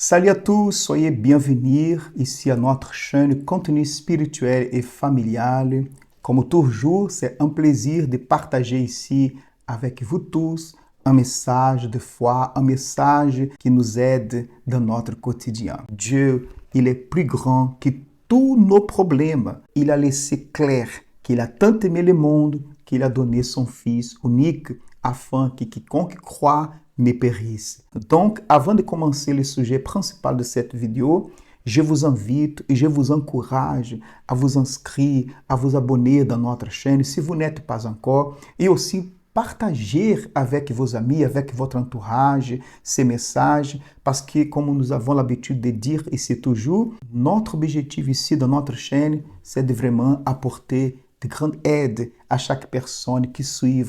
Salut à tous, soyez bienvenus ici à notre chaîne Contenu spirituel et familial. Comme toujours, c'est un plaisir de partager ici avec vous tous un message de foi, un message qui nous aide dans notre quotidien. Dieu, il est plus grand que tous nos problèmes. Il a laissé clair qu'il a tant aimé le monde qu'il a donné son Fils unique afin que quiconque croit ne périsse. Donc, avant de commencer le sujet principal de cette vidéo, je vous invite et je vous encourage à vous inscrire, à vous abonner dans notre chaîne si vous n'êtes pas encore et aussi partager avec vos amis, avec votre entourage ces messages parce que, comme nous avons l'habitude de dire ici toujours, notre objectif ici dans notre chaîne, c'est de vraiment apporter de grandes aides à chaque personne qui suit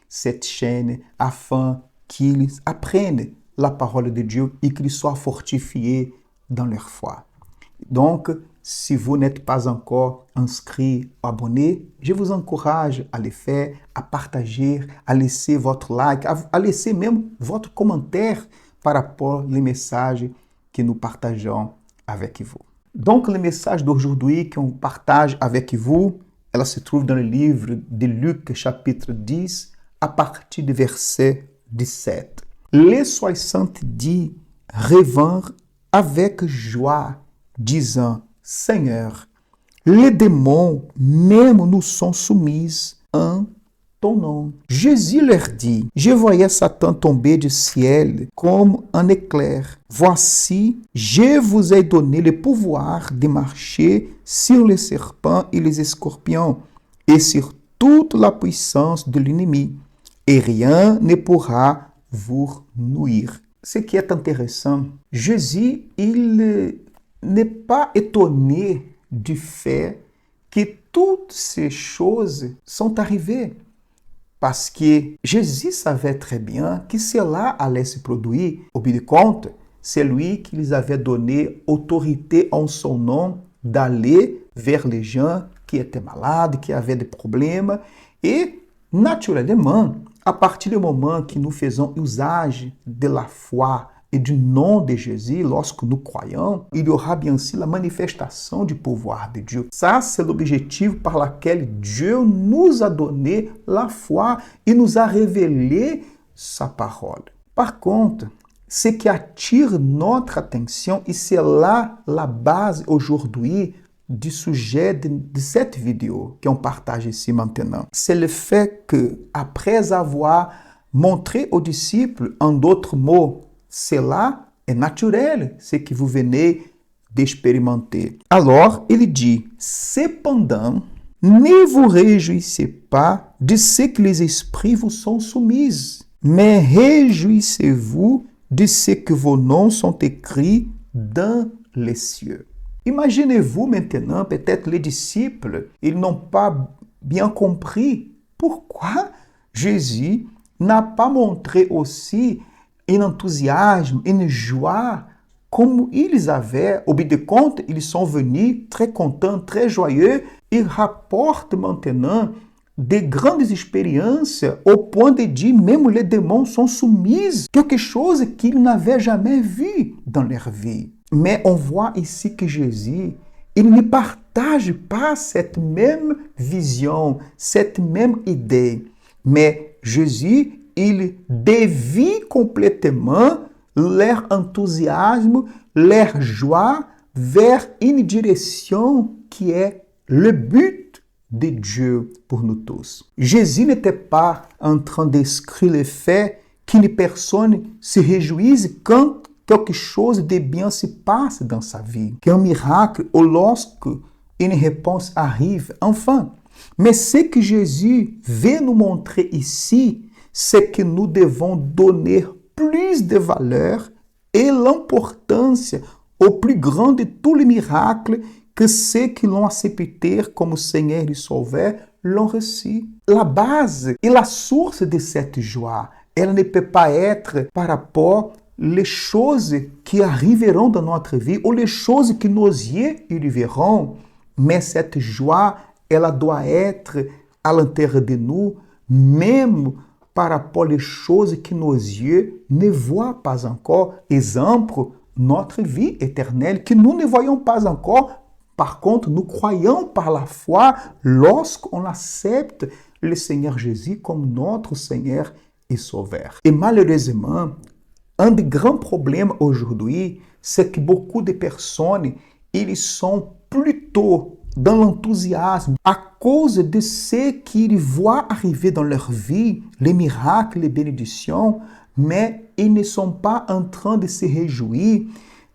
cette chaîne afin qu'ils apprennent la parole de Dieu et qu'ils soient fortifiés dans leur foi. Donc, si vous n'êtes pas encore inscrit ou abonné, je vous encourage à le faire, à partager, à laisser votre like, à laisser même votre commentaire par rapport aux messages que nous partageons avec vous. Donc, le message d'aujourd'hui qu'on partage avec vous, elle se trouve dans le livre de Luc, chapitre 10, à partir du verset 17. Les 70 revinrent avec joie, disant, Seigneur, les démons même nous sont soumis en ton nom. Jésus leur dit, je voyais Satan tomber du ciel comme un éclair. Voici, je vous ai donné le pouvoir de marcher sur les serpents et les scorpions et sur toute la puissance de l'ennemi. Et rien ne pourra vous nuire. Ce qui est intéressant, Jésus, il n'est pas étonné du fait que toutes ces choses sont arrivées. Parce que Jésus savait très bien que cela allait se produire. Au bout du compte, c'est lui qui les avait donné autorité en son nom d'aller vers les gens qui étaient malades, qui avaient des problèmes. Et naturellement, à partir du moment que nous faisons usage de la foi et du nom de Jésus, lorsque nous croyons, il y aura bien sûr la manifestation du pouvoir de Dieu. Ça, c'est l'objectif par lequel Dieu nous a donné la foi et nous a révélé sa parole. Par contre, ce qui attire notre attention, et c'est là la base aujourd'hui du sujet de cette vidéo qu'on partage ici maintenant, c'est le fait que, après avoir montré aux disciples, en d'autres mots, cela est naturel, ce que vous venez d'expérimenter. Alors, il dit, cependant, ne vous réjouissez pas de ce que les esprits vous sont soumis, mais réjouissez-vous de ce que vos noms sont écrits dans les cieux. Imaginez-vous maintenant, peut-être les disciples, ils n'ont pas bien compris pourquoi Jésus n'a pas montré aussi un enthousiasme, une joie, comme ils avaient. Au bout de compte, ils sont venus très contents, très joyeux. Ils rapportent maintenant des grandes expériences au point de dire même les démons sont soumis, quelque chose qu'ils n'avaient jamais vu dans leur vie. Mais on voit ici que Jésus, il ne partage pas cette même vision, cette même idée. Mais Jésus, il dévie complètement leur enthousiasme, leur joie vers une direction qui est le but de Dieu pour nous tous. Jésus n'était pas en train d'écrire le fait qu'une personne se réjouisse quand quelque chose de bien se passe dans sa vie, qu'un miracle ou lorsque une réponse arrive, enfin. Mais ce que Jésus veut nous montrer ici, c'est que nous devons donner plus de valeur et l'importance au plus grand de tous les miracles que ceux qui l'ont accepté comme Seigneur et Sauveur l'ont reçu. La base et la source de cette joie, elle ne peut pas être par rapport les choses qui arriveront dans notre vie ou les choses que nos yeux y verront. Mais cette joie, elle doit être à l'intérieur de nous, même par rapport aux choses que nos yeux ne voient pas encore. Exemple, notre vie éternelle que nous ne voyons pas encore. Par contre, nous croyons par la foi lorsqu'on accepte le Seigneur Jésus comme notre Seigneur et Sauveur. Et malheureusement, un des grands problèmes aujourd'hui, c'est que beaucoup de personnes, ils sont plutôt dans l'enthousiasme à cause de ce qu'ils voient arriver dans leur vie, les miracles, les bénédictions, mais ils ne sont pas en train de se réjouir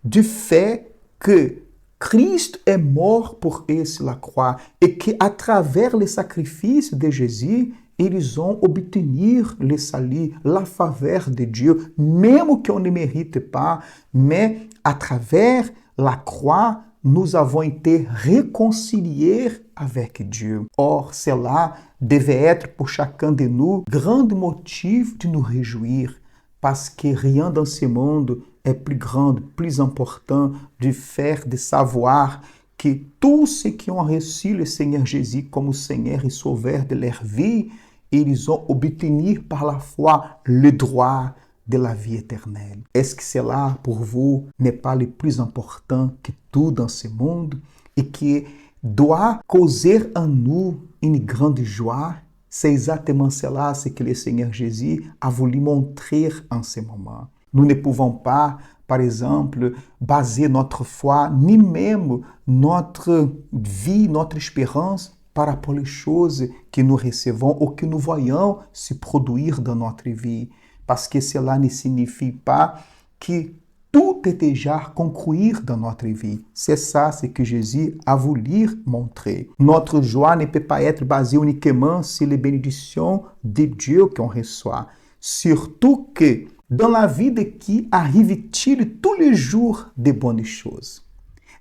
du fait que Christ est mort pour eux sur la croix et qu'à travers le sacrifice de Jésus, ils ont obtenu le salut, la faveur de Dieu, même qu'on ne mérite pas, mais à travers la croix, nous avons été réconciliés avec Dieu. Or, cela devait être pour chacun de nous grand motif de nous réjouir, parce que rien dans ce monde est plus grand, plus important du fait de savoir que tous ceux qui ont reçu le Seigneur Jésus comme Seigneur et Sauveur de leur vie, ils ont obtenu par la foi le droit de la vie éternelle. Est-ce que cela, pour vous, n'est pas le plus important que tout dans ce monde et qui doit causer en nous une grande joie? C'est exactement cela ce que le Seigneur Jésus a voulu montrer en ce moment. Nous ne pouvons pas, par exemple, baser notre foi, ni même notre vie, notre espérance par rapport aux choses que nous recevons ou que nous voyons se produire dans notre vie. Parce que cela ne signifie pas que tout est déjà conclu dans notre vie. C'est ça ce que Jésus a voulu montrer. Notre joie ne peut pas être basée uniquement sur les bénédictions de Dieu qu'on reçoit. Surtout que dans la vie de qui arrive-t-il tous les jours de bonnes choses?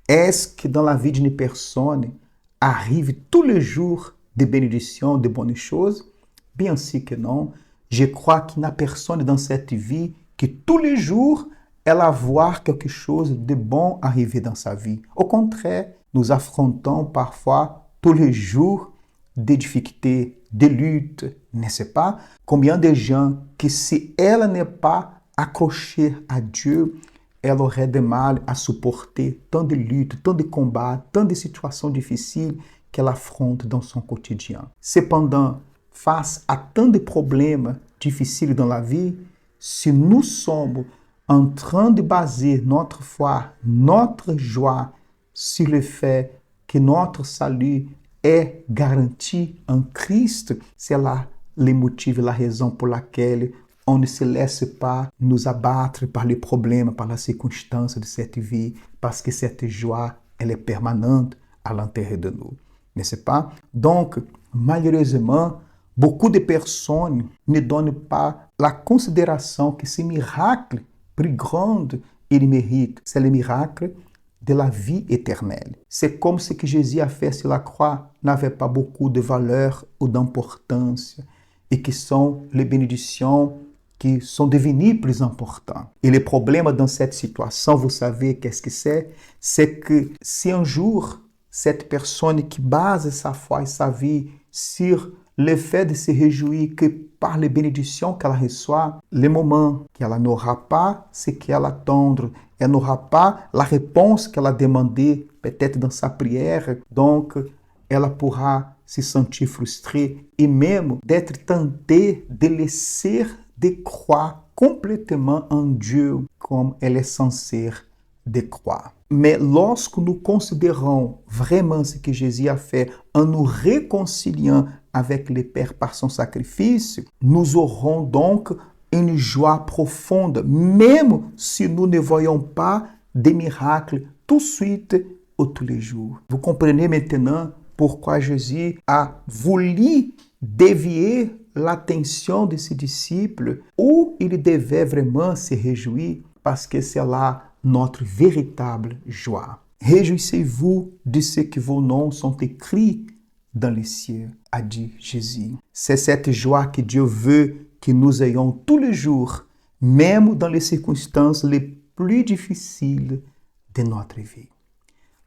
Est-ce que dans la vie d'une personne arrive tous les jours des bénédictions, de bonnes choses? Bien sûr que non. Je crois qu'il n'y a personne dans cette vie que tous les jours elle va voir quelque chose de bon arriver dans sa vie. Au contraire, nous affrontons parfois tous les jours des difficultés, des luttes, n'est-ce pas? Combien de gens que si elle n'est pas accrochée à Dieu, elle aurait de mal à supporter tant de luttes, tant de combats, tant de situations difficiles qu'elle affronte dans son quotidien. Cependant, face à tant de problèmes difficiles dans la vie, si nous sommes en train de baser notre foi, notre joie sur le fait que notre salut est garanti en Christ, c'est là le motif, la raison pour laquelle on ne se laisse pas nous abattre par les problèmes, par les circonstances de cette vie, parce que cette joie, elle est permanente à l'intérieur de nous, n'est-ce pas? Donc, malheureusement, beaucoup de personnes ne donnent pas la considération que ces miracles plus grande il mérite, c'est le miracle de la vie éternelle. C'est comme ce que Jésus a fait sur la croix n'avait pas beaucoup de valeur ou d'importance et qui sont les bénédictions qui sont devenues plus importantes. Et le problème dans cette situation, vous savez qu'est-ce que c'est? C'est que si un jour, cette personne qui base sa foi et sa vie sur le fait de se réjouir que par les bénédictions qu'elle reçoit, le moment qu'elle n'aura pas ce qu'elle attend, elle n'aura pas la réponse qu'elle a demandée, peut-être dans sa prière, donc elle pourra se sentir frustrée et même d'être tentée de laisser de croire complètement en Dieu comme elle est censée de croire. Mais lorsque nous considérons vraiment ce que Jésus a fait en nous réconciliant avec le Père par son sacrifice, nous aurons donc une joie profonde, même si nous ne voyons pas des miracles tout de suite ou tous les jours. Vous comprenez maintenant pourquoi Jésus a voulu dévier l'attention de ses disciples où ils devaient vraiment se réjouir, parce que c'est là notre véritable joie. Réjouissez-vous de ce que vos noms sont écrits dans les cieux, a dit Jésus. C'est cette joie que Dieu veut que nous ayons tous les jours, même dans les circonstances les plus difficiles de notre vie.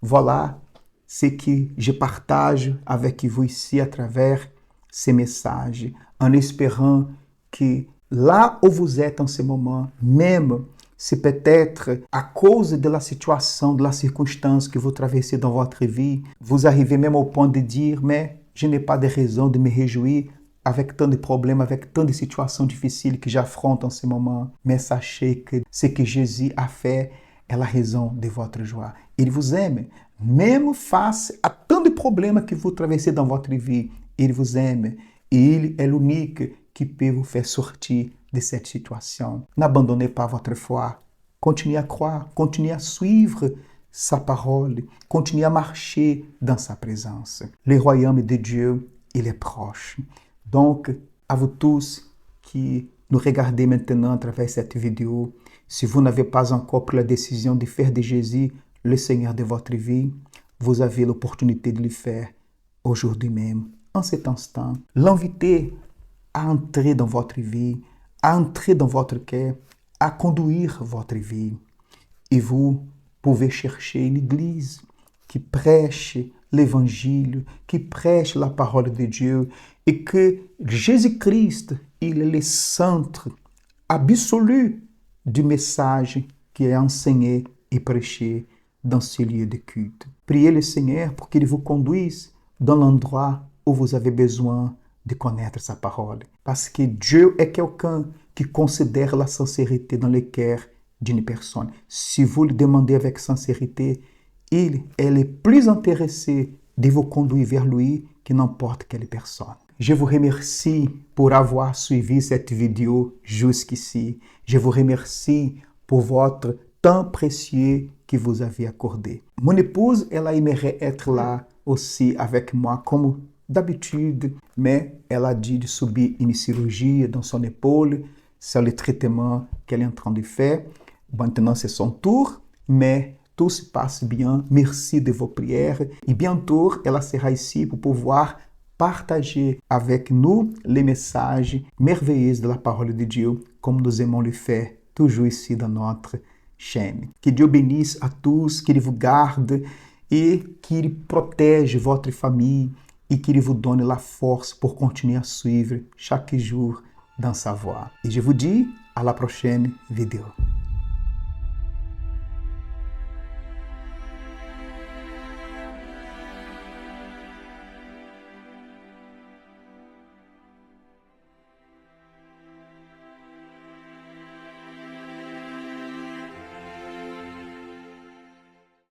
Voilà ce que je partage avec vous ici à travers ces messages, en espérant que là où vous êtes en ce moment, même Si peut-être, à cause de la situation, de la circonstance que vous traversez dans votre vie, vous arrivez même au point de dire, mais je n'ai pas de raison de me réjouir avec tant de problèmes, avec tant de situations difficiles que j'affronte en ce moment. Mais sachez que ce que Jésus a fait est la raison de votre joie. Il vous aime, même face à tant de problèmes que vous traversez dans votre vie. Il vous aime et il est l'unique qui peut vous faire sortir de cette situation. N'abandonnez pas votre foi. Continuez à croire, continuez à suivre sa parole, continuez à marcher dans sa présence. Le royaume de Dieu, il est proche. Donc, à vous tous qui nous regardez maintenant à travers cette vidéo, si vous n'avez pas encore pris la décision de faire de Jésus le Seigneur de votre vie, vous avez l'opportunité de le faire aujourd'hui même, en cet instant. L'inviter à entrer dans votre vie, à entrer dans votre cœur, à conduire votre vie. Et vous pouvez chercher une église qui prêche l'évangile, qui prêche la parole de Dieu et que Jésus-Christ, il est le centre absolu du message qui est enseigné et prêché dans ce lieu de culte. Priez le Seigneur pour qu'il vous conduise dans l'endroit où vous avez besoin de connaître sa parole. Parce que Dieu est quelqu'un qui considère la sincérité dans le cœur d'une personne. Si vous le demandez avec sincérité, il est le plus intéressé de vous conduire vers lui que n'importe quelle personne. Je vous remercie pour avoir suivi cette vidéo jusqu'ici. Je vous remercie pour votre temps précieux que vous avez accordé. Mon épouse, elle aimerait être là aussi avec moi comme d'habitude, mais elle a dit de subir une chirurgie dans son épaule. C'est le traitement qu'elle est en train de faire. Maintenant, c'est son tour, mais tout se passe bien. Merci de vos prières. Et bientôt, elle sera ici pour pouvoir partager avec nous les messages merveilleux de la parole de Dieu, comme nous aimons le faire toujours ici dans notre chaîne. Que Dieu bénisse à tous, qu'il vous garde et qu'il protège votre famille et qu'il vous donne la force pour continuer à suivre chaque jour dans sa voie. Et je vous dis à la prochaine vidéo.